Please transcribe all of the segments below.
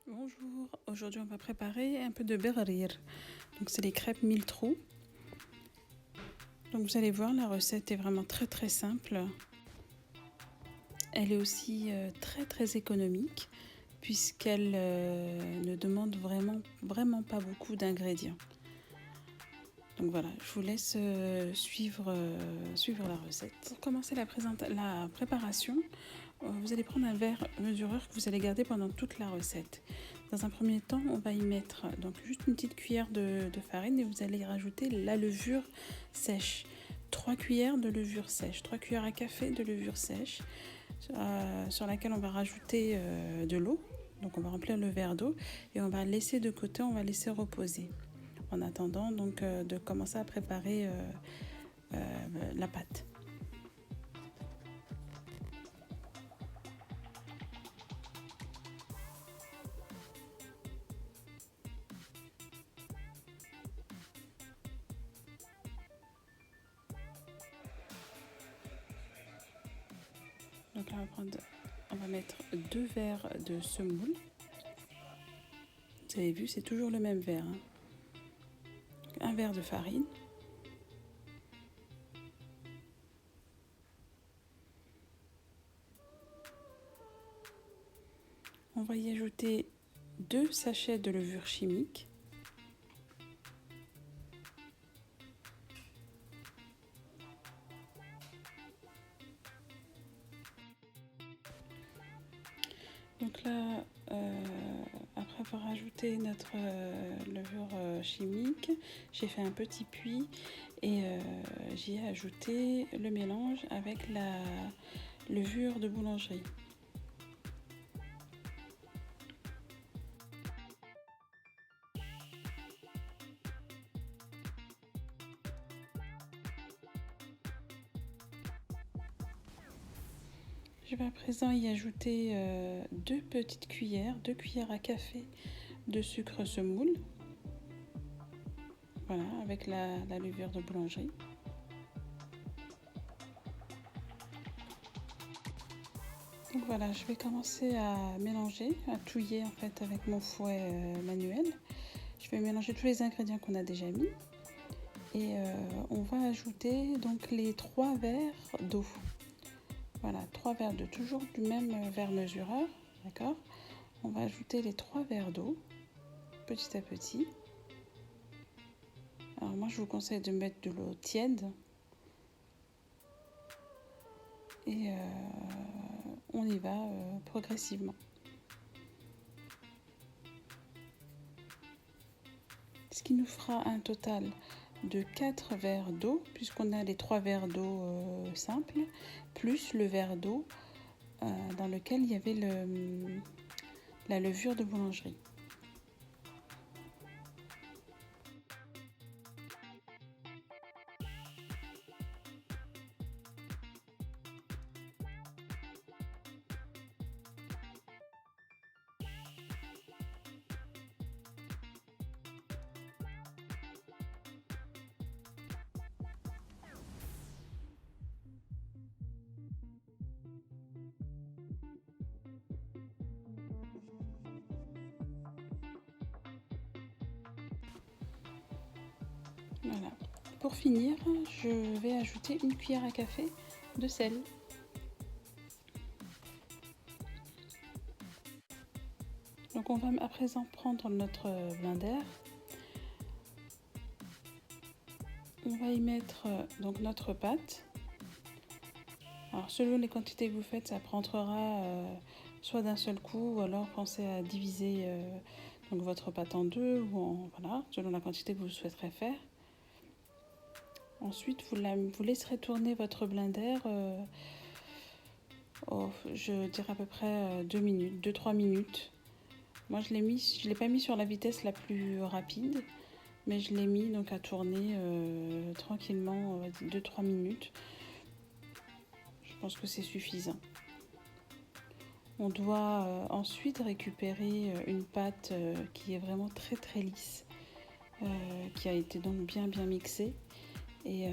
Bonjour, aujourd'hui on va préparer un peu de berrir. Donc c'est les crêpes mille trous. Donc vous allez voir, la recette est vraiment très simple. Elle est aussi très économique puisqu'elle ne demande vraiment pas beaucoup d'ingrédients. Donc voilà, je vous laisse suivre la recette. Pour commencer la préparation, vous allez prendre un verre mesureur que vous allez garder pendant toute la recette. Dans un premier temps, on va y mettre donc juste une petite cuillère de farine et vous allez y rajouter la levure sèche. 3 cuillères de levure sèche, 3 cuillères à café de levure sèche sur laquelle on va rajouter de l'eau. Donc on va remplir le verre d'eau et on va laisser de côté, on va laisser reposer. En attendant donc de commencer à préparer la pâte. Donc là on va mettre 2 verres de semoule. Vous avez vu, c'est toujours le même verre. Un verre de farine. On va y ajouter 2 sachets de levure chimique. Donc là, après avoir ajouté notre levure chimique, j'ai fait un petit puits et j'y ai ajouté le mélange avec la levure de boulangerie. Je vais à présent y ajouter 2 petites cuillères, 2 cuillères à café de sucre semoule. Voilà, avec la levure de boulangerie. Donc voilà, je vais commencer à mélanger, à touiller en fait avec mon fouet manuel. Je vais mélanger tous les ingrédients qu'on a déjà mis. Et on va ajouter donc les 3 verres d'eau. Voilà, 3 verres d'eau, toujours du même verre mesureur, d'accord? On va ajouter les 3 verres d'eau, petit à petit. Alors moi, je vous conseille de mettre de l'eau tiède. Et on y va progressivement. Ce qui nous fera un total de 4 verres d'eau, puisqu'on a les 3 verres d'eau simples, plus le verre d'eau dans lequel il y avait la levure de boulangerie. Voilà. Pour finir, je vais ajouter une cuillère à café de sel. Donc on va à présent prendre notre blender. On va y mettre donc notre pâte. Alors selon les quantités que vous faites, ça rentrera soit d'un seul coup, ou alors pensez à diviser donc votre pâte en deux, ou voilà, selon la quantité que vous souhaiterez faire. Ensuite, vous laisserez tourner votre blender, je dirais à peu près 2 minutes, 2-3 minutes. Moi, je l'ai pas mis sur la vitesse la plus rapide, mais je l'ai mis donc à tourner tranquillement 2-3 minutes. Je pense que c'est suffisant. On doit ensuite récupérer une pâte qui est vraiment très lisse, qui a été donc bien mixée et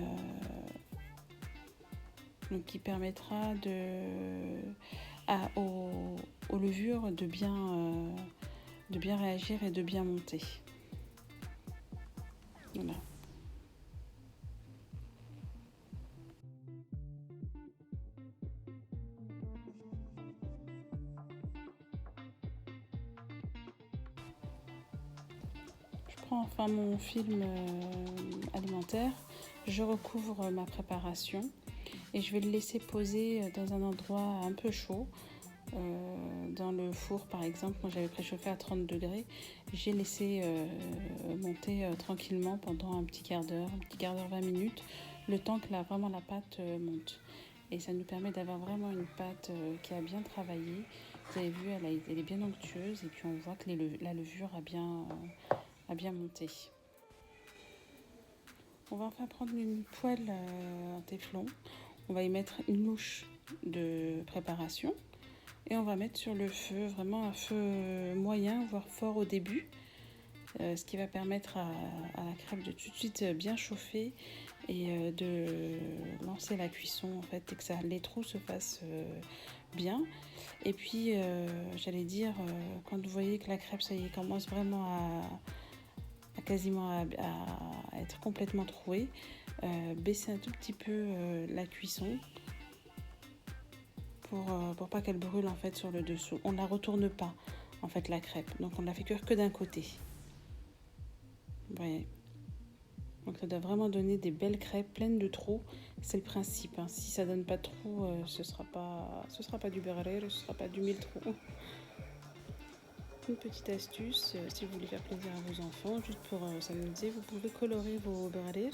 donc qui permettra aux levures de de bien réagir et de bien monter. Voilà. Je prends enfin mon film alimentaire, je recouvre ma préparation et je vais le laisser poser dans un endroit un peu chaud. Dans le four par exemple, moi j'avais préchauffé à 30 degrés, j'ai laissé monter tranquillement pendant un petit quart d'heure, 20 minutes, le temps que vraiment la pâte monte. Et ça nous permet d'avoir vraiment une pâte qui a bien travaillé. Vous avez vu, elle est bien onctueuse et puis on voit que la levure a bien monté. On va enfin prendre une poêle en téflon, on va y mettre une louche de préparation. Et on va mettre sur le feu, vraiment un feu moyen, voire fort au début, ce qui va permettre à la crêpe de tout de suite bien chauffer et de lancer la cuisson en fait, et que les trous se fassent bien. Et puis, j'allais dire, quand vous voyez que la crêpe, ça y est, commence vraiment à quasiment à être complètement trouée, baissez un tout petit peu la cuisson. Pour pas qu'elle brûle en fait sur le dessous. On ne la retourne pas en fait la crêpe, donc on ne la fait cuire que d'un côté. Vous voyez. Donc ça doit vraiment donner des belles crêpes pleines de trous. C'est le principe. Hein. Si ça donne pas de trous, ce sera pas du beurre, ce sera pas du mille trous. Une petite astuce, si vous voulez faire plaisir à vos enfants, juste pour s'amuser, vous pouvez colorer vos beurre.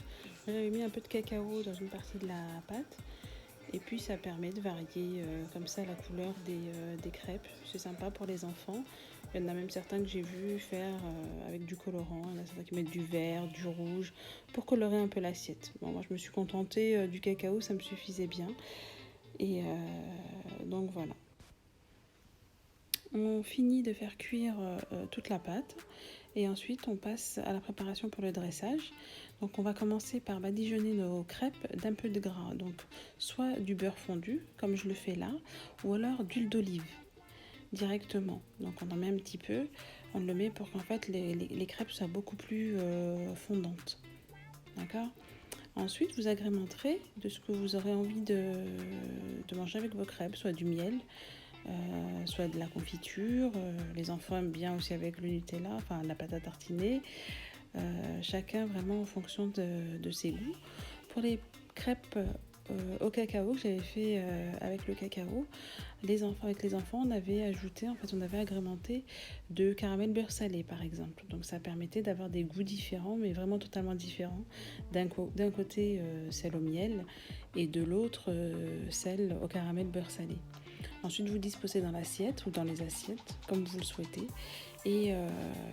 J'avais mis un peu de cacao dans une partie de la pâte. Et puis ça permet de varier comme ça la couleur des crêpes. C'est sympa pour les enfants. Il y en a même certains que j'ai vu faire avec du colorant. Il y en a certains qui mettent du vert, du rouge pour colorer un peu l'assiette. Bon, moi je me suis contentée du cacao, ça me suffisait bien. Et donc voilà. On finit de faire cuire toute la pâte et ensuite on passe à la préparation pour le dressage. Donc on va commencer par badigeonner nos crêpes d'un peu de gras, donc soit du beurre fondu comme je le fais là, ou alors d'huile d'olive directement. Donc on en met un petit peu, on le met pour qu'en fait les crêpes soient beaucoup plus fondantes. D'accord ? Ensuite vous agrémenterez de ce que vous aurez envie de manger avec vos crêpes, soit du miel, soit de la confiture. Les enfants aiment bien aussi avec le Nutella, enfin la pâte à tartiner. Chacun vraiment en fonction de ses goûts. Pour les crêpes au cacao que j'avais fait avec le cacao, avec les enfants, on avait ajouté, en fait, on avait agrémenté de caramel beurre salé par exemple. Donc ça permettait d'avoir des goûts différents, mais vraiment totalement différents. D'un côté celle au miel et de l'autre celle au caramel beurre salé. Ensuite, vous disposez dans l'assiette ou dans les assiettes, comme vous le souhaitez, et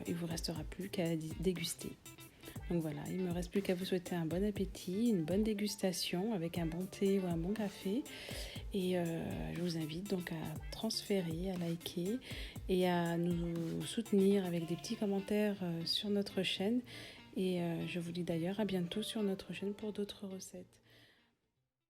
il ne vous restera plus qu'à déguster. Donc voilà, il ne me reste plus qu'à vous souhaiter un bon appétit, une bonne dégustation avec un bon thé ou un bon café. Et je vous invite donc à transférer, à liker et à nous soutenir avec des petits commentaires sur notre chaîne. Et je vous dis d'ailleurs à bientôt sur notre chaîne pour d'autres recettes.